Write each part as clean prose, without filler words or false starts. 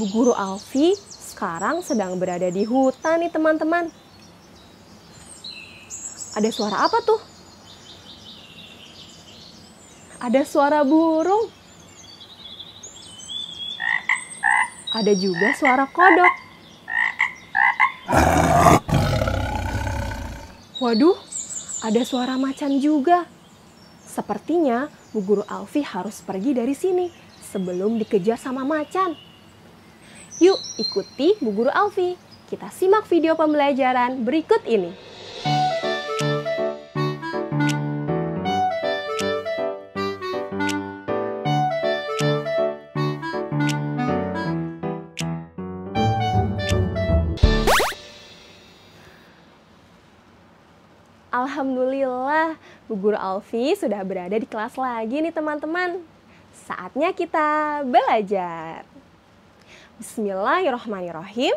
Bu Guru Alfi sekarang sedang berada di hutan nih teman-teman. Ada suara apa tuh? Ada suara burung. Ada juga suara kodok. Waduh, ada suara macan juga. Sepertinya Bu Guru Alfi harus pergi dari sini sebelum dikejar sama macan. Yuk ikuti Bu Guru Alfi. Kita simak video pembelajaran berikut ini. Alhamdulillah, Bu Guru Alfi sudah berada di kelas lagi nih teman-teman. Saatnya kita belajar. Bismillahirrahmanirrahim.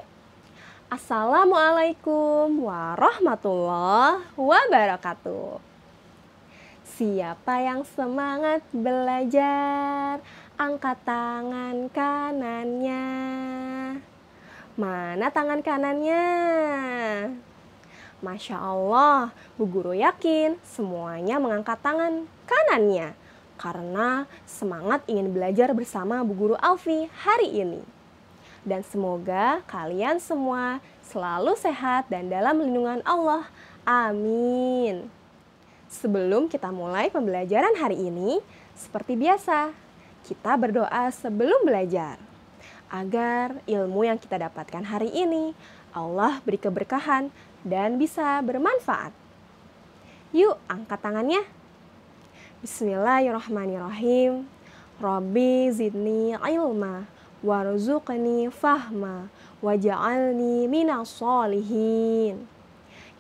Assalamualaikum warahmatullahi wabarakatuh. Siapa yang semangat belajar, angkat tangan kanannya. Mana tangan kanannya? Masya Allah, Bu Guru yakin semuanya mengangkat tangan kanannya karena semangat ingin belajar bersama Bu Guru Alfi hari ini. Dan semoga kalian semua selalu sehat dan dalam lindungan Allah. Amin. Sebelum kita mulai pembelajaran hari ini, seperti biasa, kita berdoa sebelum belajar. Agar ilmu yang kita dapatkan hari ini, Allah beri keberkahan dan bisa bermanfaat. Yuk, angkat tangannya. Bismillahirrahmanirrahim. Rabbi zidni ilma, warzuqni fahma, waj'alni minas sholihin.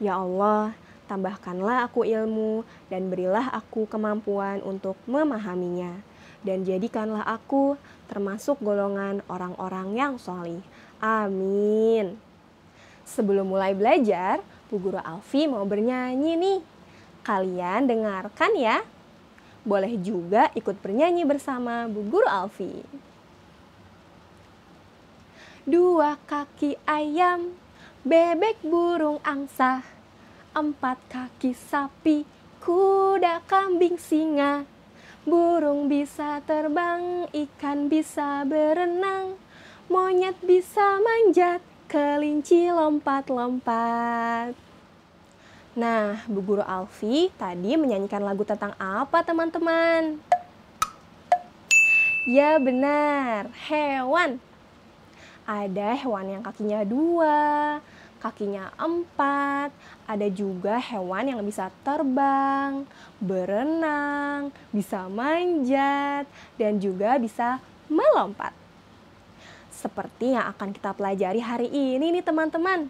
Ya Allah, tambahkanlah aku ilmu dan berilah aku kemampuan untuk memahaminya. Dan jadikanlah aku termasuk golongan orang-orang yang sholih. Amin. Sebelum mulai belajar, Bu Guru Alfi mau bernyanyi nih. Kalian dengarkan ya. Boleh juga ikut bernyanyi bersama Bu Guru Alfi. Dua kaki ayam, bebek burung angsa, empat kaki sapi, kuda kambing singa. Burung bisa terbang, ikan bisa berenang, monyet bisa manjat, kelinci lompat-lompat. Nah, Bu Guru Alfi tadi menyanyikan lagu tentang apa teman-teman? Ya benar, hewan. Ada hewan yang kakinya 2, kakinya 4. Ada juga hewan yang bisa terbang, berenang, bisa manjat, dan juga bisa melompat. Seperti yang akan kita pelajari hari ini nih teman-teman.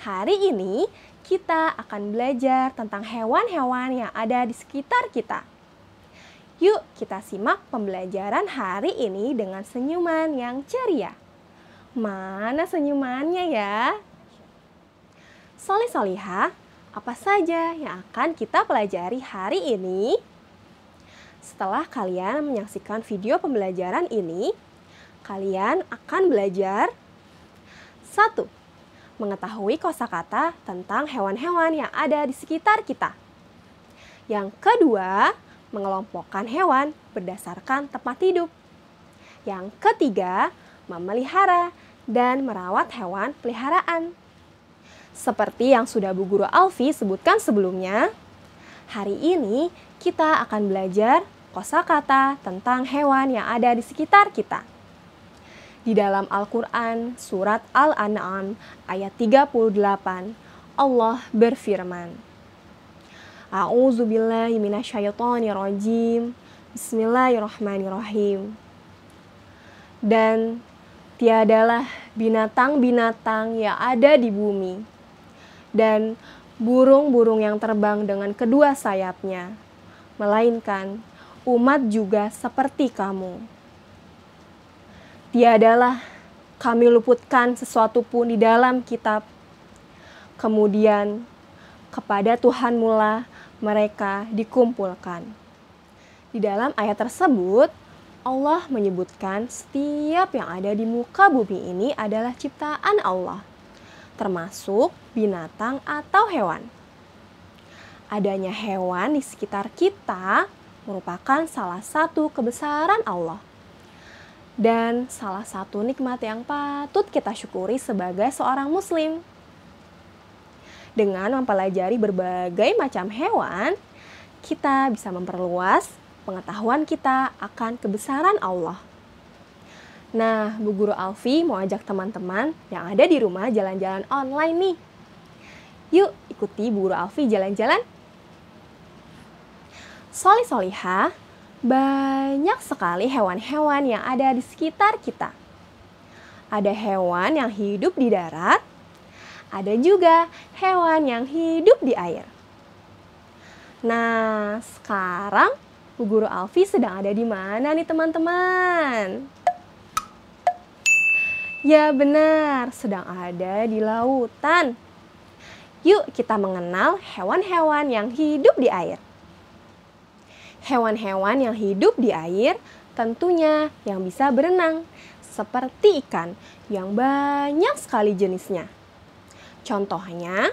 Hari ini kita akan belajar tentang hewan-hewan yang ada di sekitar kita. Yuk kita simak pembelajaran hari ini dengan senyuman yang ceria. Mana senyumannya ya? Soleh-solihah, apa saja yang akan kita pelajari hari ini? Setelah kalian menyaksikan video pembelajaran ini, kalian akan belajar 1. Mengetahui kosakata tentang hewan-hewan yang ada di sekitar kita. Yang kedua, mengelompokkan hewan berdasarkan tempat hidup. Yang ketiga, memelihara dan merawat hewan peliharaan. Seperti yang sudah Bu Guru Alfi sebutkan sebelumnya, hari ini kita akan belajar kosakata tentang hewan yang ada di sekitar kita. Di dalam Al-Quran, surat Al-An'am ayat 38, Allah berfirman, A'udzubillahi minasyaitonirrajim, Bismillahirrahmanirrahim. Dan tiadalah binatang-binatang yang ada di bumi, dan burung-burung yang terbang dengan kedua sayapnya, melainkan umat juga seperti kamu. Tiadalah kami luputkan sesuatu pun di dalam kitab. Kemudian kepada Tuhanmu lah mereka dikumpulkan. Di dalam ayat tersebut, Allah menyebutkan setiap yang ada di muka bumi ini adalah ciptaan Allah, termasuk binatang atau hewan. Adanya hewan di sekitar kita merupakan salah satu kebesaran Allah. Dan salah satu nikmat yang patut kita syukuri sebagai seorang muslim. Dengan mempelajari berbagai macam hewan, kita bisa memperluas pengetahuan kita akan kebesaran Allah. Nah, Bu Guru Alfi mau ajak teman-teman yang ada di rumah jalan-jalan online nih. Yuk, ikuti Bu Guru Alfi jalan-jalan. Solih-solihah, banyak sekali hewan-hewan yang ada di sekitar kita. Ada hewan yang hidup di darat, ada juga hewan yang hidup di air. Nah, sekarang Bu Guru Alfi sedang ada di mana nih teman-teman? Ya benar, sedang ada di lautan. Yuk kita mengenal hewan-hewan yang hidup di air. Hewan-hewan yang hidup di air tentunya yang bisa berenang, seperti ikan yang banyak sekali jenisnya. Contohnya,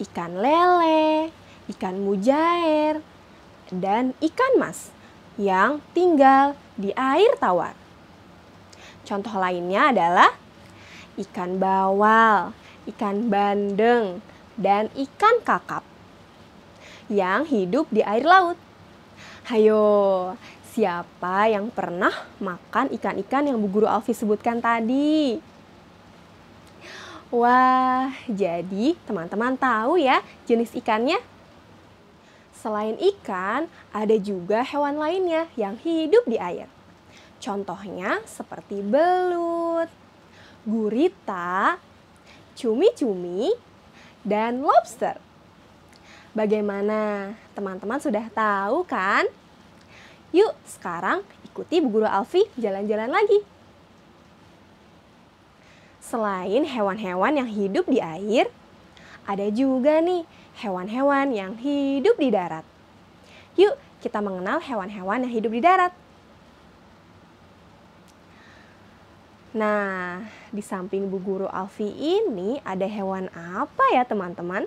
ikan lele, ikan mujair, dan ikan mas yang tinggal di air tawar. Contoh lainnya adalah ikan bawal, ikan bandeng, dan ikan kakap yang hidup di air laut. Hayo, siapa yang pernah makan ikan-ikan yang Bu Guru Alfi sebutkan tadi? Wah, jadi teman-teman tahu ya jenis ikannya? Selain ikan, ada juga hewan lainnya yang hidup di air. Contohnya seperti belut, gurita, cumi-cumi, dan lobster. Bagaimana? Teman-teman sudah tahu kan? Yuk, sekarang ikuti Bu Guru Alfi jalan-jalan lagi. Selain hewan-hewan yang hidup di air, ada juga nih hewan-hewan yang hidup di darat. Yuk, kita mengenal hewan-hewan yang hidup di darat. Nah, di samping Bu Guru Alfi ini ada hewan apa ya teman-teman?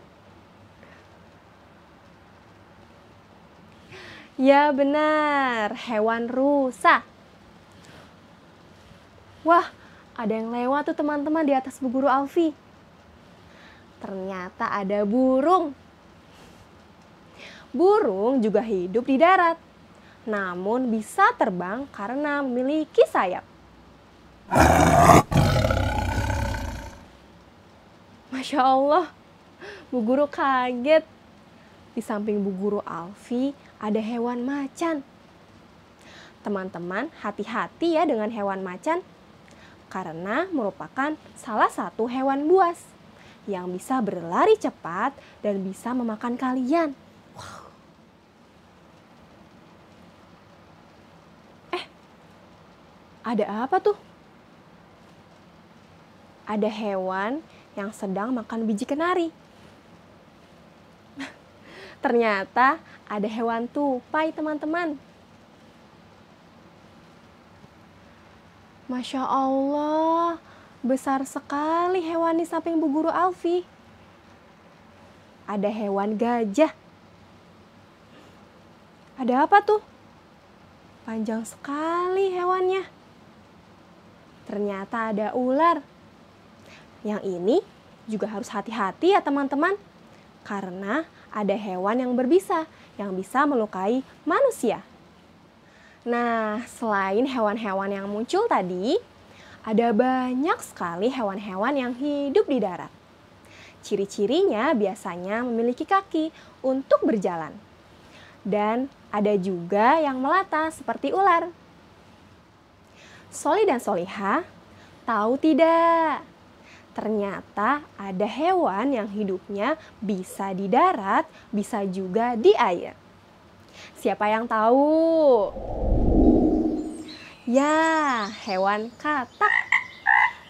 Ya benar, hewan rusa. Wah, ada yang lewat tuh teman-teman di atas Bu Guru Alfi. Ternyata ada burung. Burung juga hidup di darat, namun bisa terbang karena memiliki sayap. Masya Allah, Bu Guru kaget. Di samping Bu Guru Alfi ada hewan macan. Teman-teman hati-hati ya dengan hewan macan, karena merupakan salah satu hewan buas yang bisa berlari cepat dan bisa memakan kalian. Wow. Ada apa tuh? Ada hewan yang sedang makan biji kenari. Ternyata ada hewan tupai teman-teman. Masya Allah, besar sekali hewan di samping Bu Guru Alfi. Ada hewan gajah. Ada apa tuh? Panjang sekali hewannya. Ternyata ada ular. Yang ini juga harus hati-hati ya teman-teman. Karena ada hewan yang berbisa, yang bisa melukai manusia. Nah, selain hewan-hewan yang muncul tadi, ada banyak sekali hewan-hewan yang hidup di darat. Ciri-cirinya biasanya memiliki kaki untuk berjalan. Dan ada juga yang melata seperti ular. Soli dan Solihah, tahu tidak? Ternyata ada hewan yang hidupnya bisa di darat, bisa juga di air. Siapa yang tahu? Ya, hewan katak.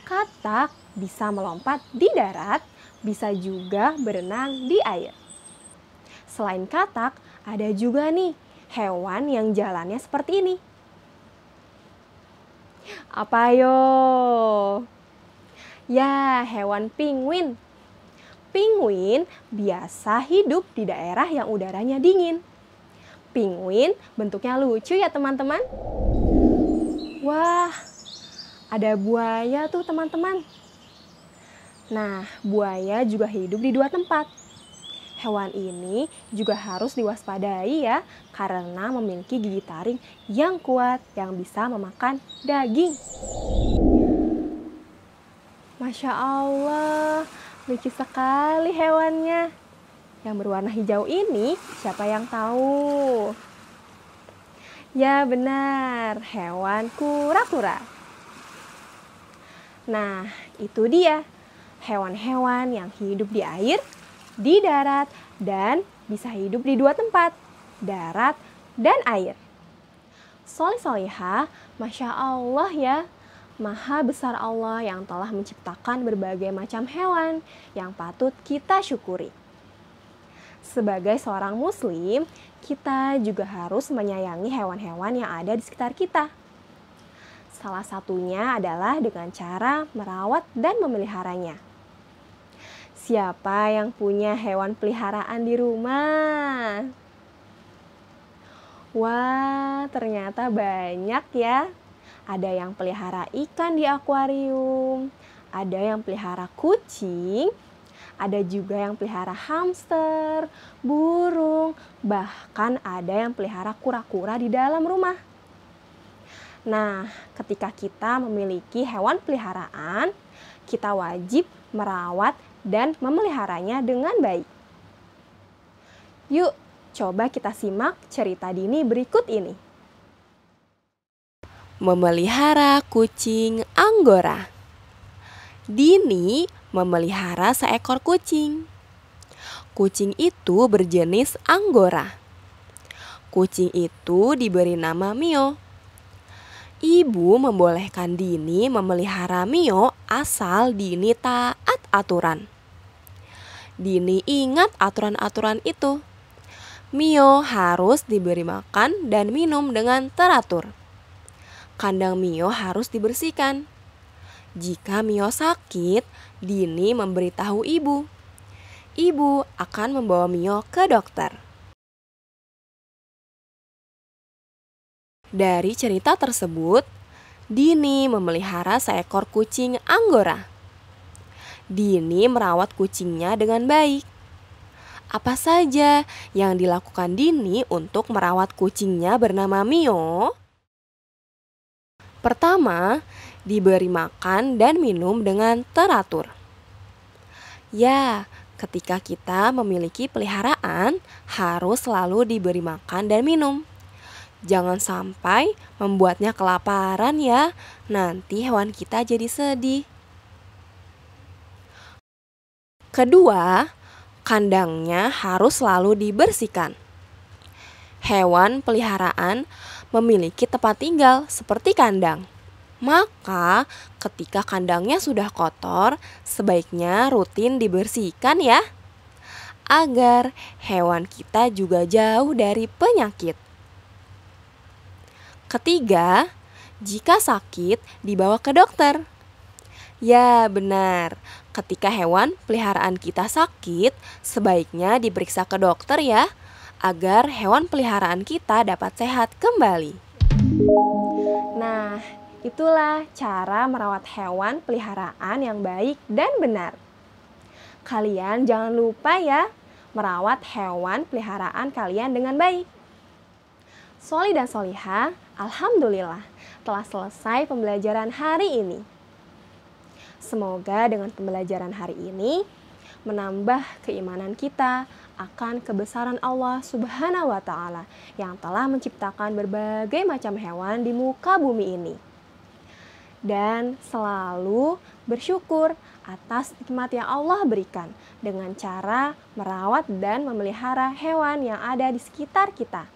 Katak bisa melompat di darat, bisa juga berenang di air. Selain katak, ada juga nih hewan yang jalannya seperti ini. Apa yo? Ya, hewan penguin. Penguin biasa hidup di daerah yang udaranya dingin. Penguin bentuknya lucu ya teman-teman. Wah, ada buaya tuh teman-teman. Nah, buaya juga hidup di dua tempat. Hewan ini juga harus diwaspadai ya, karena memiliki gigi taring yang kuat yang bisa memakan daging. Masya Allah, lucu sekali hewannya. Yang berwarna hijau ini siapa yang tahu? Ya benar, hewan kura-kura. Nah, itu dia. Hewan-hewan yang hidup di air, di darat, dan bisa hidup di dua tempat, darat dan air. Solih-solihah, Masya Allah ya. Maha besar Allah yang telah menciptakan berbagai macam hewan yang patut kita syukuri. Sebagai seorang muslim, kita juga harus menyayangi hewan-hewan yang ada di sekitar kita. Salah satunya adalah dengan cara merawat dan memeliharanya. Siapa yang punya hewan peliharaan di rumah? Wah, ternyata banyak ya. Ada yang pelihara ikan di akuarium, ada yang pelihara kucing, ada juga yang pelihara hamster, burung, bahkan ada yang pelihara kura-kura di dalam rumah. Nah, ketika kita memiliki hewan peliharaan, kita wajib merawat dan memeliharanya dengan baik. Yuk, coba kita simak cerita Dini berikut ini. Memelihara kucing Anggora. Dini memelihara seekor kucing. Kucing itu berjenis Anggora. Kucing itu diberi nama Mio. Ibu membolehkan Dini memelihara Mio asal Dini taat aturan. Dini ingat aturan-aturan itu. Mio harus diberi makan dan minum dengan teratur. Kandang Mio harus dibersihkan. Jika Mio sakit, Dini memberitahu ibu. Ibu akan membawa Mio ke dokter. Dari cerita tersebut, Dini memelihara seekor kucing Anggora. Dini merawat kucingnya dengan baik. Apa saja yang dilakukan Dini untuk merawat kucingnya bernama Mio? Pertama, diberi makan dan minum dengan teratur. Ya, ketika kita memiliki peliharaan, harus selalu diberi makan dan minum. Jangan sampai membuatnya kelaparan ya, nanti hewan kita jadi sedih. Kedua, kandangnya harus selalu dibersihkan. Hewan peliharaan memiliki tempat tinggal seperti kandang. Maka ketika kandangnya sudah kotor, sebaiknya rutin dibersihkan ya. Agar hewan kita juga jauh dari penyakit. Ketiga, jika sakit dibawa ke dokter. Ya benar, ketika hewan peliharaan kita sakit, sebaiknya diperiksa ke dokter ya, agar hewan peliharaan kita dapat sehat kembali. Nah, itulah cara merawat hewan peliharaan yang baik dan benar. Kalian jangan lupa ya, merawat hewan peliharaan kalian dengan baik. Soli dan Solihah, alhamdulillah telah selesai pembelajaran hari ini. Semoga dengan pembelajaran hari ini menambah keimanan kita akan kebesaran Allah Subhanahu wa Ta'ala yang telah menciptakan berbagai macam hewan di muka bumi ini. Dan selalu bersyukur atas nikmat yang Allah berikan dengan cara merawat dan memelihara hewan yang ada di sekitar kita.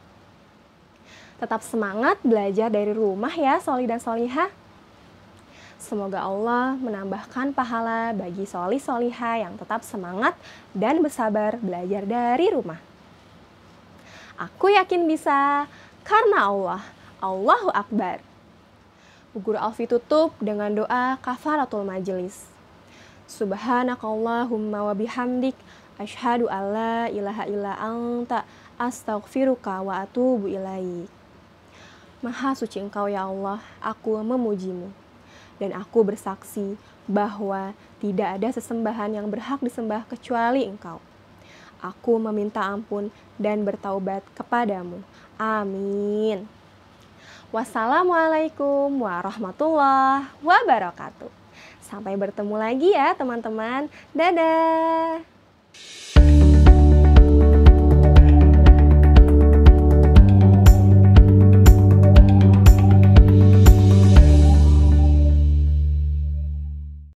Tetap semangat belajar dari rumah ya Soli dan Solihah. Semoga Allah menambahkan pahala bagi Soli Solihah yang tetap semangat dan bersabar belajar dari rumah. Aku yakin bisa karena Allah. Allahu Akbar. Guru Alfi tutup dengan doa kafaratul majelis. Subhanakallahumma wa bihamdik asyhadu alla ilaha illa anta astaghfiruka wa atubu ilaik. Maha suci Engkau ya Allah, aku memujimu. Dan aku bersaksi bahwa tidak ada sesembahan yang berhak disembah kecuali Engkau. Aku meminta ampun dan bertaubat kepadamu. Amin. Wassalamualaikum warahmatullahi wabarakatuh. Sampai bertemu lagi ya teman-teman. Dadah.